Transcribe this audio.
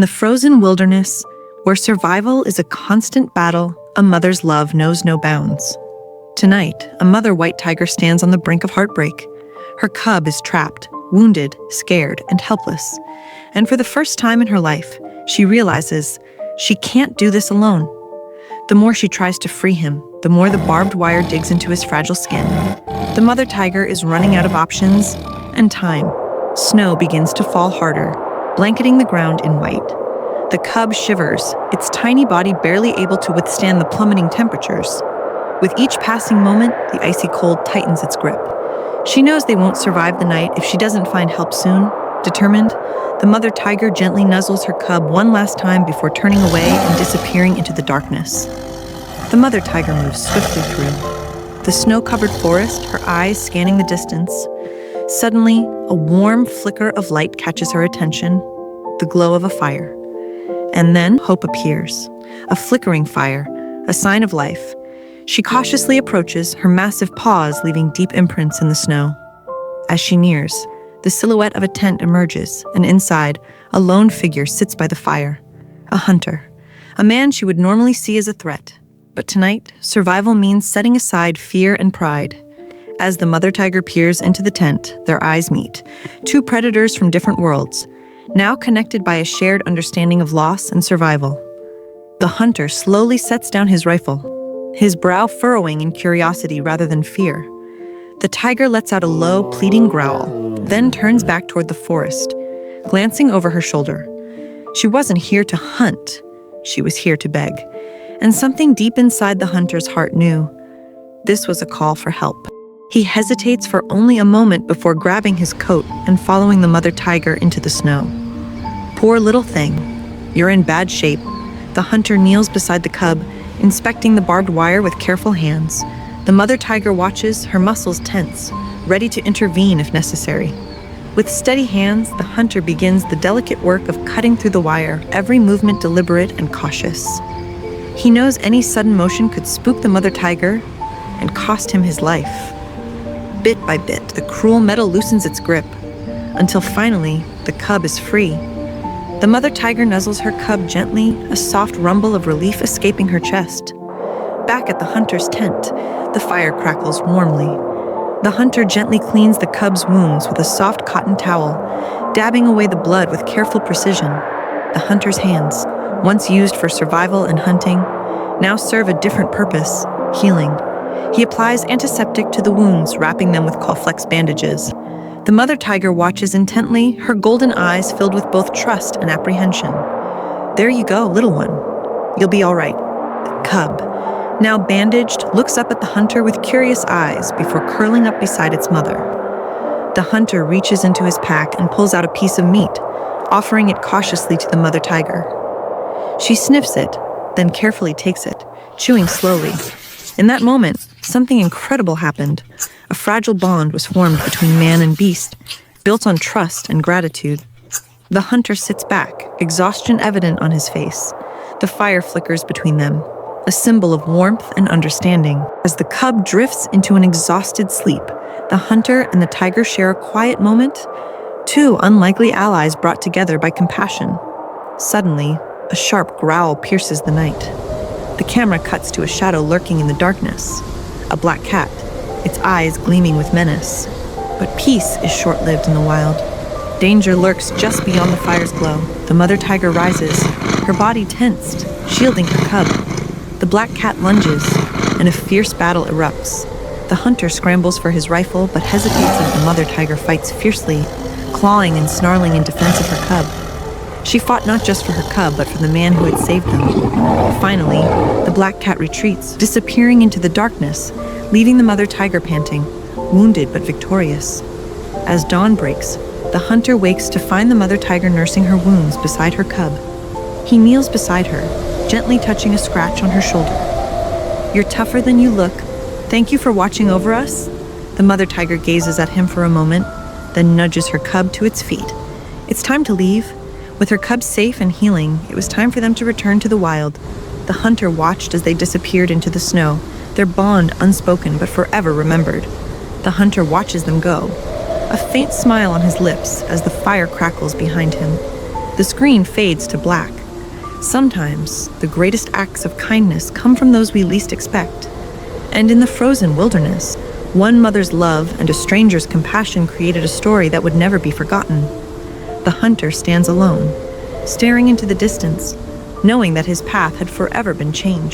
the frozen wilderness, where survival is a constant battle, a mother's love knows no bounds. Tonight, a mother white tiger stands on the brink of heartbreak. Her cub is trapped, wounded, scared, and helpless. And for the first time in her life, she realizes she can't do this alone. The more she tries to free him, the more the barbed wire digs into his fragile skin. The mother tiger is running out of options and time. Snow begins to fall harder, blanketing the ground in white. The cub shivers, its tiny body barely able to withstand the plummeting temperatures. With each passing moment, the icy cold tightens its grip. She knows they won't survive the night if she doesn't find help soon. Determined, the mother tiger gently nuzzles her cub one last time before turning away and disappearing into the darkness. The mother tiger moves swiftly through the snow-covered forest, her eyes scanning the distance. Suddenly, a warm flicker of light catches her attention, the glow of a fire. And then hope appears, a flickering fire, a sign of life. She cautiously approaches, her massive paws leaving deep imprints in the snow. As she nears, the silhouette of a tent emerges, and inside, a lone figure sits by the fire. A hunter, a man she would normally see as a threat. But tonight, survival means setting aside fear and pride. As the mother tiger peers into the tent, their eyes meet. Two predators from different worlds, now connected by a shared understanding of loss and survival. The hunter slowly sets down his rifle, his brow furrowing in curiosity rather than fear. The tiger lets out a low, pleading growl, then turns back toward the forest, glancing over her shoulder. She wasn't here to hunt, she was here to beg. And something deep inside the hunter's heart knew this was a call for help. He hesitates for only a moment before grabbing his coat and following the mother tiger into the snow. Poor little thing, you're in bad shape. The hunter kneels beside the cub, inspecting the barbed wire with careful hands. The mother tiger watches, her muscles tense, ready to intervene if necessary. With steady hands, the hunter begins the delicate work of cutting through the wire, every movement deliberate and cautious. He knows any sudden motion could spook the mother tiger and cost him his life. Bit by bit, the cruel metal loosens its grip, until finally, the cub is free. The mother tiger nuzzles her cub gently, a soft rumble of relief escaping her chest. Back at the hunter's tent, the fire crackles warmly. The hunter gently cleans the cub's wounds with a soft cotton towel, dabbing away the blood with careful precision. The hunter's hands, once used for survival and hunting, now serve a different purpose, healing. He applies antiseptic to the wounds, wrapping them with Colflex bandages. The mother tiger watches intently, her golden eyes filled with both trust and apprehension. There you go, little one. You'll be all right. The cub, now bandaged, looks up at the hunter with curious eyes before curling up beside its mother. The hunter reaches into his pack and pulls out a piece of meat, offering it cautiously to the mother tiger. She sniffs it, then carefully takes it, chewing slowly. In that moment, something incredible happened. A fragile bond was formed between man and beast, built on trust and gratitude. The hunter sits back, exhaustion evident on his face. The fire flickers between them, a symbol of warmth and understanding. As the cub drifts into an exhausted sleep, the hunter and the tiger share a quiet moment, two unlikely allies brought together by compassion. Suddenly, a sharp growl pierces the night. The camera cuts to a shadow lurking in the darkness. A black cat, its eyes gleaming with menace. But peace is short-lived in the wild. Danger lurks just beyond the fire's glow. The mother tiger rises, her body tensed, shielding her cub. The black cat lunges, and a fierce battle erupts. The hunter scrambles for his rifle, but hesitates as the mother tiger fights fiercely, clawing and snarling in defense of her cub. She fought not just for her cub, but for the man who had saved them. Finally, the black cat retreats, disappearing into the darkness, leaving the mother tiger panting, wounded but victorious. As dawn breaks, the hunter wakes to find the mother tiger nursing her wounds beside her cub. He kneels beside her, gently touching a scratch on her shoulder. "You're tougher than you look. Thank you for watching over us." The mother tiger gazes at him for a moment, then nudges her cub to its feet. It's time to leave. With her cub safe and healing, it was time for them to return to the wild. The hunter watched as they disappeared into the snow, their bond unspoken but forever remembered. The hunter watches them go, a faint smile on his lips as the fire crackles behind him. The screen fades to black. Sometimes, the greatest acts of kindness come from those we least expect. And in the frozen wilderness, one mother's love and a stranger's compassion created a story that would never be forgotten. The hunter stands alone, staring into the distance, knowing that his path had forever been changed.